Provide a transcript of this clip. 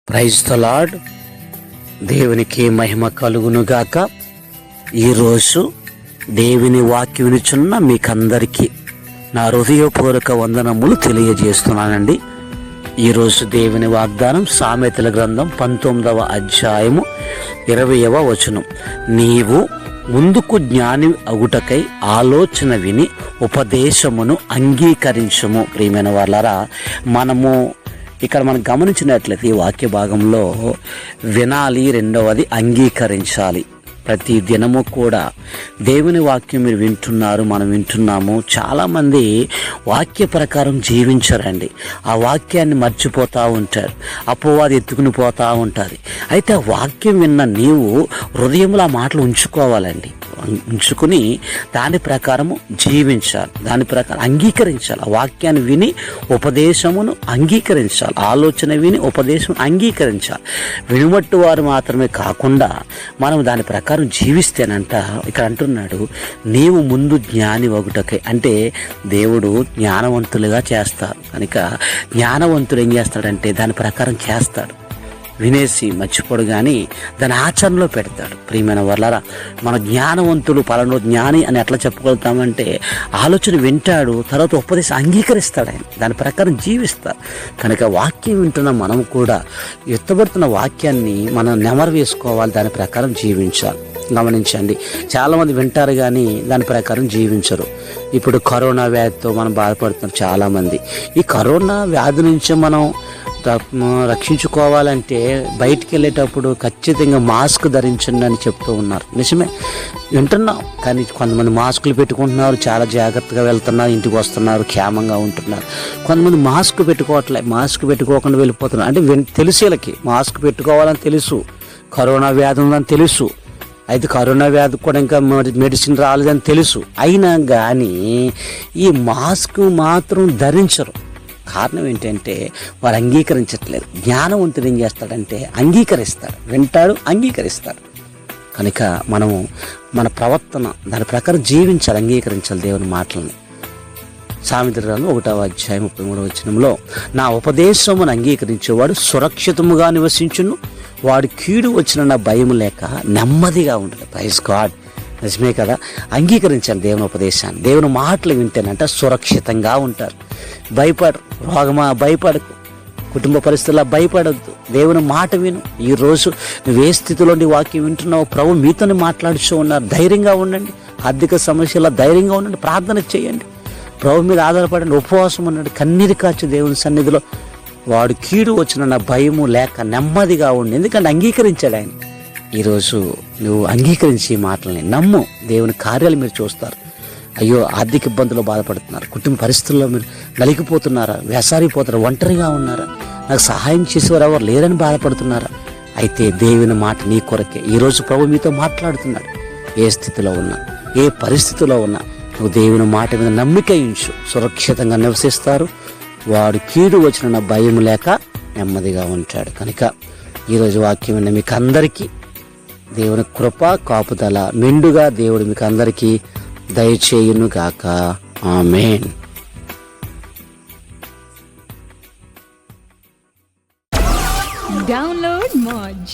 Praise the lord. దేవునికి మహిమ కలుగునుగాక. ఈరోజు దేవుని వాక్యం వినుచున్న మీకందరికీ నా హృదయపూర్వక వందనములు తెలియజేస్తున్నానండి. ఈరోజు దేవుని వాగ్దానం సామెతల గ్రంథం 19వ అధ్యాయము 20వ వచనం. నీవు ముందుకు జ్ఞాని అగుటకై ఆలోచన విని ఉపదేశమును అంగీకరించము. ప్రియమైన వాళ్ళారా, ఇక్కడ మనం గమనించినట్లయితే ఈ వాక్య భాగంలో వినాలి, రెండవది అంగీకరించాలి. ప్రతి దినము కూడా దేవుని వాక్యం మీరు వింటున్నారు, మనం వింటున్నాము. చాలామంది వాక్య ప్రకారం జీవించరండి. ఆ వాక్యాన్ని మర్చిపోతూ ఉంటారు, అపవాది ఎత్తుకుని పోతూ ఉంటుంది. అయితే ఆ వాక్యం విన్న నీవు హృదయంలో ఆ మాటలు ఉంచుకోవాలండి. ఉంచుకుని దాని ప్రకారము జీవించాలి, దాని ప్రకారం అంగీకరించాలి. ఆ వాక్యాన్ని విని ఉపదేశమును అంగీకరించాలి, ఆలోచన విని ఉపదేశం అంగీకరించాలి. వినుమట్టు వారు మాత్రమే కాకుండా మనం దాని ప్రకారం జీవిస్తేనంట ఇక్కడ అంటున్నాడు, నీవు ముందు జ్ఞాని ఒకటకై. అంటే దేవుడు జ్ఞానవంతులుగా చేస్తారు కనుక జ్ఞానవంతుడు ఏం చేస్తాడంటే దాని ప్రకారం చేస్తాడు. వినేసి మర్చిపోడు కానీ దాని ఆచరణలో పెడతాడు. ప్రియమైన వాళ్ళారా, మన జ్ఞానవంతుడు పలానా జ్ఞాని అని ఎట్లా చెప్పుకోగలుగుతామంటే ఆలోచన వింటాడు, తర్వాత ఉపదేశం అంగీకరిస్తాడు, ఆయన దాని ప్రకారం జీవిస్తాడు. కనుక వాక్యం వింటున్న మనం కూడా ఎత్తబడుతున్న వాక్యాన్ని మనం నెమరు వేసుకోవాలి, దాని ప్రకారం జీవించాలి. గమనించండి, చాలామంది వింటారు కానీ దాని ప్రకారం జీవించరు. ఇప్పుడు కరోనా వ్యాధితో మనం బాధపడుతున్నారు చాలామంది. ఈ కరోనా వ్యాధి నుంచి మనం రక్షించుకోవాలంటే బయటికి వెళ్ళేటప్పుడు ఖచ్చితంగా మాస్క్ ధరించండి అని చెప్తూ ఉన్నారు. నిజమే, వింటున్నాం. కానీ కొంతమంది మాస్కులు పెట్టుకుంటున్నారు, చాలా జాగ్రత్తగా వెళ్తున్నారు, ఇంటికి వస్తున్నారు, క్షేమంగా ఉంటున్నారు. కొంతమంది మాస్క్ పెట్టుకోవట్లే, మాస్క్ పెట్టుకోకుండా వెళ్ళిపోతున్నారు. అంటే తెలుసు, వీళ్ళకి మాస్క్ పెట్టుకోవాలని తెలుసు, కరోనా వ్యాధి ఉందని తెలుసు. అయితే కరోనా వ్యాధి కూడా ఇంకా మెడిసిన్ రాలేదని తెలుసు. అయినా కానీ ఈ మాస్క్ మాత్రం ధరించరు. కారణం ఏంటంటే వారు అంగీకరించట్లేదు. జ్ఞానవంతుడు ఏం చేస్తాడంటే అంగీకరిస్తాడు, వింటాడు, అంగీకరిస్తాడు. కనుక మనము మన ప్రవర్తన దాని ప్రకారం జీవించాలి, అంగీకరించాలి దేవుని మాటలని. సామెతల గ్రంథం 1వ అధ్యాయం 33వ వచనంలో, నా ఉపదేశమును అంగీకరించేవాడు సురక్షితముగా నివసించును, వాడు కీడు వచ్చిన నా భయం లేక నెమ్మదిగా ఉంటుంది. Praise God. నిజమే కదా, అంగీకరించాలి దేవుని ఉపదేశాన్ని. దేవుని మాటలు వింటేనంట సురక్షితంగా ఉంటారు. భయపడరు, రోగమా భయపడకు, కుటుంబ పరిస్థితుల్లో భయపడద్దు, దేవుని మాట విను. ఈరోజు నువ్వు ఏ స్థితిలో వాక్యం వింటున్నావు, ప్రభు మీతోనే మాట్లాడుతూ ఉన్నారు. ధైర్యంగా ఉండండి. ఆర్థిక సమస్యల్లో ధైర్యంగా ఉండండి, ప్రార్థన చేయండి, ప్రభు మీద ఆధారపడండి, ఉపవాసం ఉండండి, కన్నీరు కాచి దేవుని సన్నిధిలో. వాడు కీడు వచ్చిన నా భయము లేక నెమ్మదిగా ఉండి, ఎందుకంటే అంగీకరించాడు ఆయన. ఈరోజు నువ్వు అంగీకరించి మాటల్ని నమ్ము, దేవుని కార్యాలు మీరు చూస్తారు. అయ్యో, ఆర్థిక ఇబ్బందులు బాధపడుతున్నారు, కుటుంబ పరిస్థితుల్లో మీరు నలిగిపోతున్నారా, వేసారిపోతారా, ఒంటరిగా ఉన్నారా, నాకు సహాయం చేసేవారు ఎవరు లేరని బాధపడుతున్నారా? అయితే దేవుని మాట నీ కొరకే. ఈరోజు ప్రభు మీతో మాట్లాడుతున్నాడు. ఏ స్థితిలో ఉన్నా, ఏ పరిస్థితిలో ఉన్నా నువ్వు దేవుని మాట మీద నమ్మిక ఉంచు, సురక్షితంగా నివసిస్తారు. వాడు కీడు వచ్చిన భయం లేక నెమ్మదిగా ఉంటాడు. కనుక ఈరోజు వాక్యం విన్న మీకు అందరికీ దేవుని కృప కాపుదల మెండుగా దేవుడు మీకు అందరికీ దయచేయును గాక. ఆమేన్. Download Moj.